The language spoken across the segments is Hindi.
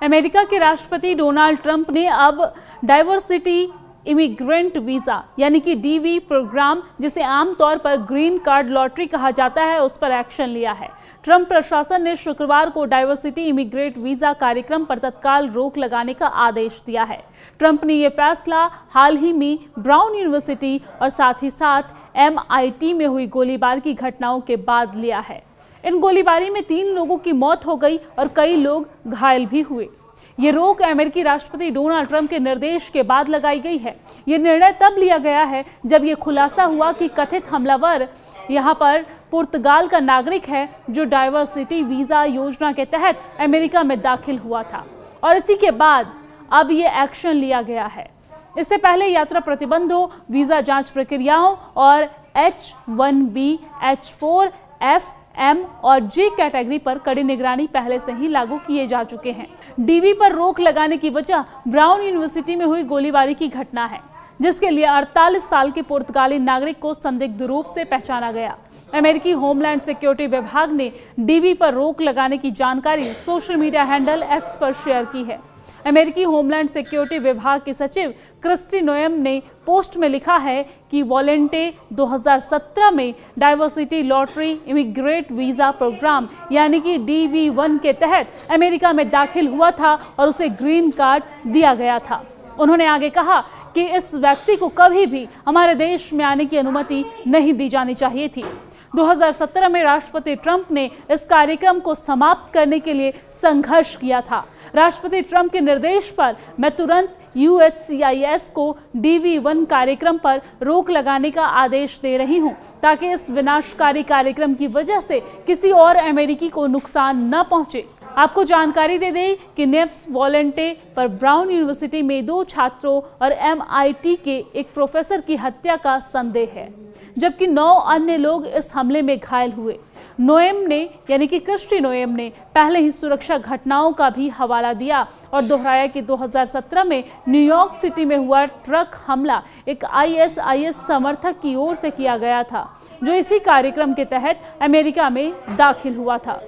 अमेरिका के राष्ट्रपति डोनाल्ड ट्रंप ने अब डाइवर्सिटी इमिग्रेंट वीजा यानी कि डीवी प्रोग्राम, जिसे आमतौर पर ग्रीन कार्ड लॉटरी कहा जाता है, उस पर एक्शन लिया है। ट्रंप प्रशासन ने शुक्रवार को डाइवर्सिटी इमिग्रेंट वीजा कार्यक्रम पर तत्काल रोक लगाने का आदेश दिया है। ट्रंप ने यह फैसला हाल ही में ब्राउन यूनिवर्सिटी और साथ ही साथ MIT में हुई गोलीबारी की घटनाओं के बाद लिया है। इन गोलीबारी में 3 लोगों की मौत हो गई और कई लोग घायल भी हुए। ये रोक अमेरिकी राष्ट्रपति डोनाल्ड ट्रंप के निर्देश के बाद लगाई गई है। ये निर्णय तब लिया गया है जब ये खुलासा हुआ कि कथित हमलावर यहाँ पर पुर्तगाल का नागरिक है, जो डाइवर्सिटी वीजा योजना के तहत अमेरिका में दाखिल हुआ था, और इसी के बाद अब ये एक्शन लिया गया है। इससे पहले यात्रा प्रतिबंधों, वीजा जांच प्रक्रियाओं और H-1B, H-4, F, M और J कैटेगरी पर कड़ी निगरानी पहले से ही लागू किए जा चुके हैं। डीवी पर रोक लगाने की वजह ब्राउन यूनिवर्सिटी में हुई गोलीबारी की घटना है, जिसके लिए 48 साल के पुर्तगाली नागरिक को संदिग्ध रूप से पहचाना गया। अमेरिकी होमलैंड सिक्योरिटी विभाग ने डीवी पर रोक लगाने की जानकारी सोशल मीडिया हैंडल X पर शेयर की है। अमेरिकी होमलैंड सिक्योरिटी विभाग के सचिव क्रिस्टी नोएम ने पोस्ट में लिखा है कि वॉलेंटे 2017 में diversity lottery immigrate visa programme यानी कि DV1 के तहत अमेरिका में दाखिल हुआ था और उसे ग्रीन कार्ड दिया गया था। उन्होंने आगे कहा कि इस व्यक्ति को कभी भी हमारे देश में आने की अनुमति नहीं दी जानी चाहिए थी। 2017 में राष्ट्रपति ट्रंप ने इस कार्यक्रम को समाप्त करने के लिए संघर्ष किया था। राष्ट्रपति ट्रंप के निर्देश पर मैं तुरंत USCIS को DV1 कार्यक्रम पर रोक लगाने का आदेश दे रही हूं, ताकि इस विनाशकारी कार्यक्रम की वजह से किसी और अमेरिकी को नुकसान न पहुंचे। आपको जानकारी दे दें कि नेप्स वॉलेंटे पर ब्राउन यूनिवर्सिटी में 2 छात्रों और MIT के एक प्रोफेसर की हत्या का संदेह है, जबकि 9 अन्य लोग इस हमले में घायल हुए। नोएम ने यानी कि क्रिस्टी नोएम ने पहले ही सुरक्षा घटनाओं का भी हवाला दिया और दोहराया कि 2017 में न्यूयॉर्क सिटी में हुआ ट्रक हमला एक ISIS समर्थक की ओर से किया गया था, जो इसी कार्यक्रम के तहत अमेरिका में दाखिल हुआ था।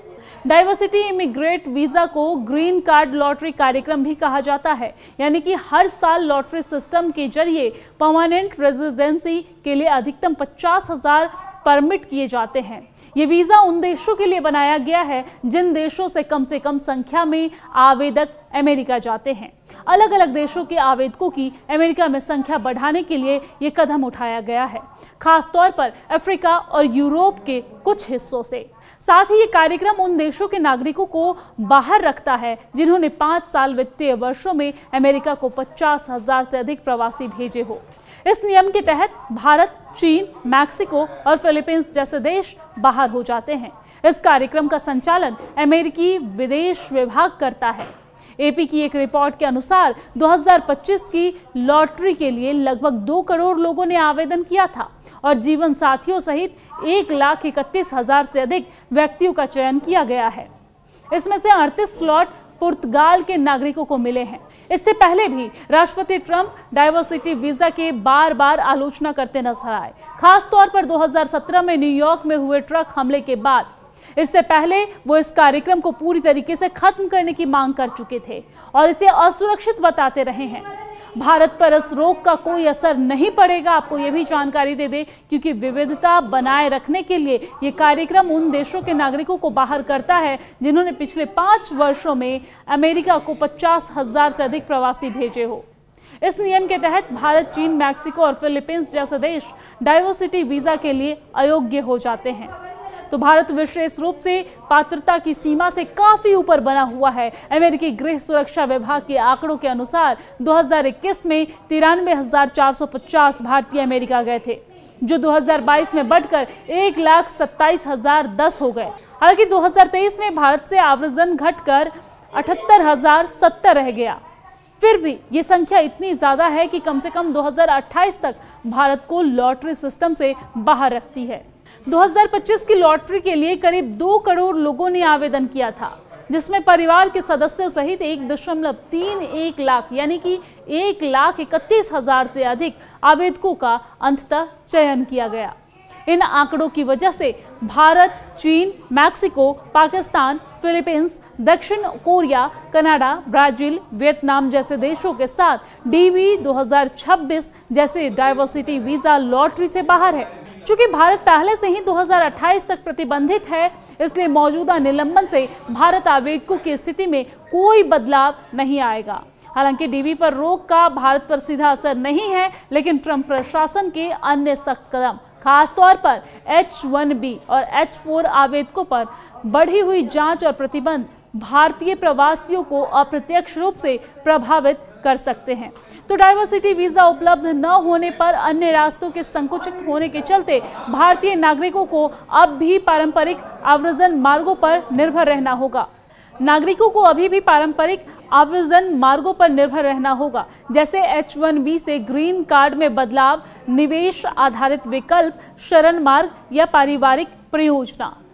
डाइवर्सिटी इमिग्रेट वीजा को ग्रीन कार्ड लॉटरी कार्यक्रम भी कहा जाता है, यानी कि हर साल लॉटरी सिस्टम के जरिए परमानेंट रेजिडेंसी के लिए अधिकतम 50,000 परमिट किए जाते हैं। ये वीजा उन देशों के लिए बनाया गया है जिन देशों से कम संख्या में आवेदक अमेरिका जाते हैं। अलग अलग देशों के आवेदकों की अमेरिका में संख्या बढ़ाने के लिए ये कदम उठाया गया है, खास तौर पर अफ्रीका और यूरोप के कुछ हिस्सों से। साथ ही ये कार्यक्रम उन देशों के नागरिकों को बाहर रखता है जिन्होंने 5 साल वित्तीय वर्षों में अमेरिका को 50,000 से अधिक प्रवासी भेजे हो। इस नियम के तहत भारत, चीन, मैक्सिको और फिलीपींस जैसे देश बाहर हो जाते हैं। इस कार्यक्रम का संचालन अमेरिकी विदेश विभाग करता है। AP की एक रिपोर्ट के अनुसार 2025 की लॉटरी के लिए लगभग 2 करोड़ लोगों ने आवेदन किया था और जीवन साथियों सहित 1,31,000 से अधिक व्यक्तियों का चयन किया गया है। इसमें से 38 स्लॉट पुर्तगाल के नागरिकों को मिले हैं। इससे पहले भी राष्ट्रपति ट्रंप डाइवर्सिटी वीजा के बार आलोचना करते नजर आए, खास तौर पर 2017 में न्यूयॉर्क में हुए ट्रक हमले के बाद। इससे पहले वो इस कार्यक्रम को पूरी तरीके से खत्म करने की मांग कर चुके थे और इसे असुरक्षित बताते रहे हैं। भारत पर इस रोक का कोई असर नहीं पड़ेगा, आपको ये भी जानकारी दे दें, क्योंकि विविधता बनाए रखने के लिए ये कार्यक्रम उन देशों के नागरिकों को बाहर करता है जिन्होंने पिछले 5 वर्षों में अमेरिका को 50,000 से अधिक प्रवासी भेजे हो। इस नियम के तहत भारत, चीन, मैक्सिको और फिलीपींस जैसे देश डाइवर्सिटी वीजा के लिए अयोग्य हो जाते हैं। तो भारत विशेष रूप से पात्रता की सीमा से काफी ऊपर बना हुआ है। अमेरिकी गृह सुरक्षा विभाग के आंकड़ों के अनुसार 2021 में 93,450 भारतीय अमेरिका गए थे, जो 2022 में बढ़कर 1,27,010 हो गए। हालांकि 2023 में भारत से आव्रजन घटकर 78,070 रह गया। फिर भी ये संख्या इतनी ज्यादा है कि कम से कम 2028 तक भारत को लॉटरी सिस्टम से बाहर रखती है। 2025 की लॉटरी के लिए करीब 2 करोड़ लोगों ने आवेदन किया था, जिसमें परिवार के सदस्यों सहित 1.31 लाख यानी कि 1,31,000 से अधिक आवेदकों का अंततः चयन किया गया। इन आंकड़ों की वजह से भारत, चीन, मैक्सिको, पाकिस्तान, फिलीपींस, दक्षिण कोरिया, कनाडा, ब्राजील, वियतनाम जैसे देशों के साथ डीवी 2026 जैसे डाइवर्सिटी वीजा लॉटरी से बाहर है। चूंकि भारत पहले से ही 2028 तक प्रतिबंधित है, इसलिए मौजूदा निलंबन से भारत आवेदकों की स्थिति में कोई बदलाव नहीं आएगा। हालांकि डीवी पर रोक का भारत पर सीधा असर नहीं है, लेकिन ट्रंप प्रशासन के अन्य सख्त कदम, खासतौर पर H-1B और H-4 आवेदकों पर बढ़ी हुई जांच और प्रतिबंध भारतीय प्रवासियों को अप्रत्यक्ष रूप से प्रभावित कर सकते हैं। तो डाइवर्सिटी वीजा उपलब्ध न होने पर अन्य रास्तों के संकुचित होने के चलते भारतीय नागरिकों को अब भी पारंपरिक आव्रजन मार्गों पर निर्भर रहना होगा। नागरिकों को अभी भी पारंपरिक आव्रजन मार्गों पर निर्भर रहना होगा, जैसे H-1B से ग्रीन कार्ड में बदलाव, निवेश आधारित विकल्प, शरण मार्ग या पारिवारिक परियोजना।